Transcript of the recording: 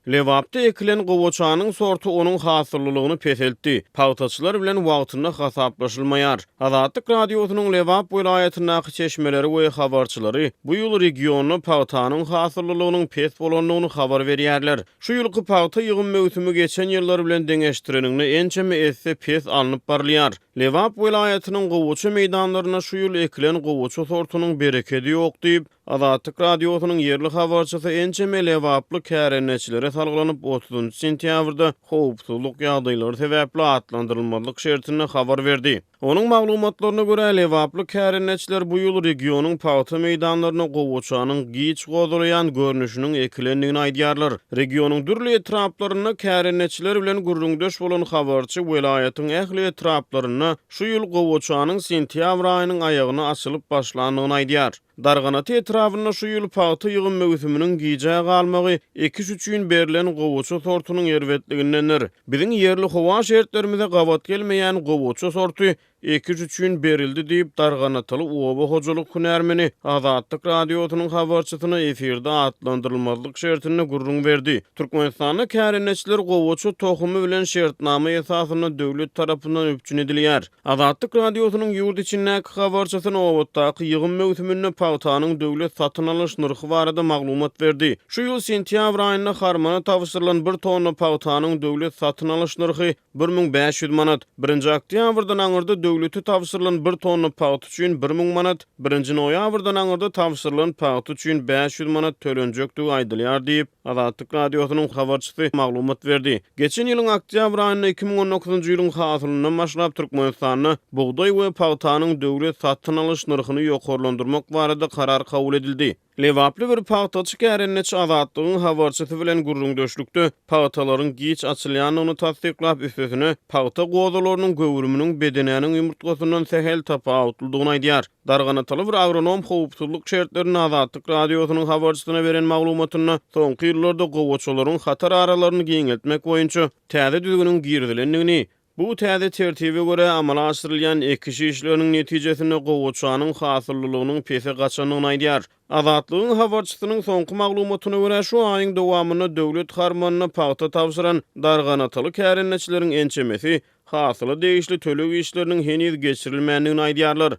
Lewapda ekilen gowaçanyň sortu onuň hasyrlylygyny peseltdi. Pagtaçylar bilen wagtynda hasaplaşylmaýar. Azatlyk radiosynyň Lewap welaýatyndaky çeşmeleri we habarçylary bu ýyl regiony pagtanyň hasyrlylygynyň pes bolanlygyny habar berýärler. Şu ýylky pagta ýygyn mewsumi geçen ýyllar bilen deňeşdirenigini ençeme esse pes alınıp barlyar. Lewap welaýatynyň gowaça meýdanlaryna şu ýyl ekilen gowaça sortunyň bereketi ýok diýip Azatlyk radiosynyň yerli habarçysy ençeme Lewaply kärenneçilere salgylanyp 30 sentýabrda howpsuzlyk ýagdaýlary sebäpli atlandyrylmalyk şertine habar berdi. Onuň maglumatlaryna görä Lewaply kärenneçiler bu ýyl regionyň pagta meýdanlaryna gowaçanyň giç gozulayan görnüşiniň ekilendigini aýdýarlar. Regionyň dürli etraplaryna kärenneçiler bilen gurrundaş bolan habarçy welaýatyň ähli etraplaryna şu ýyl gowaçanyň sentýabr aýynyň aýagyna açylyp başlandygyny aýdýar. Darganaty etrabyna şu ýyl pagta ýygyn mewsuminiň giýje galmagy ekiş üçin berilen gowaça sortunyň erwetligindendir. Biziň yerli howa şertlerimize gawat gelmeýän gowaça sorty ekiş üçin berildi diýip Darganatyly Oba hojalyk hünärmeni Azatlyk radiosynyň habarçysyna efirde atlandyrylmalyk şertine gurrun berdi. Türkmenistanyň kärenneçiler gowaça tohumy bilen şertnama esasyna döwlet tarapyndan öpçün edilýär. Azatlyk radiosynyň ýurt içindäki habarçysyna Obatdaky ýygyn mewsumini pagtanyň döwlet satyn alyş nyrhy barada maglumat berdi. Şu ýyl sentýabr aýynda Harmana tawsyrylan 1 tonna pagtanyň döwlet satyn alyş nyrhy 1500 manat. 1-nji oktýabrdan aňyrda döwleti tawsyrylan 1 tonna pagt üçin 1000 manat, 1-nji noýabrdan aňyrda tawsyrylan pagt üçin 500 manat tölenjekdigi aýdylýar diýip Azatlyk radiosynyň habarçysy maglumat berdi. Geçen ýylyň oktýabr aýynda 2019-njy ýylyň hasylyndan başlap Türkmenistanyň buğday we pagtanyň döwlet satyn alyş nyrhyny ýokarlandyrmak barada karar kabul edildi. Lewaply bir pagtaçy kärenneçi Azatlygyň habarçysy bilen gurrundaşlykda pagtalaryň giç açylýanyny tasdiklap üstüne pagta gozalarynyň göwürüminiň bedenäniň ýumurtgasyndan sehel tapa awtyldygyny aýdýar. Darganatyly bir agronom howpsuzlyk şertlerini Azatlyk radiosynyň habarçysyna beren maglumatyna soňky ýyllarda gowaçalaryň hatar aralaryny giňeltmek boýunça täze düzgünüň girdilendigini, bu täze tertibe görä amala aşyrylýan ekiş işleriniň netijesinde gowaçanyň hasyrlylygynyň pese gaçanyny aýdýar. Azatlygyň habarçysynyň soňky maglumatyna görä şu aýyň dowamyny döwlet harmanyna pagta tawsyran Darganatyly kärenneçileriň ençemesi hasyly degişli tölegi işleriniň heniz geçirilmändigini aýdýarlar.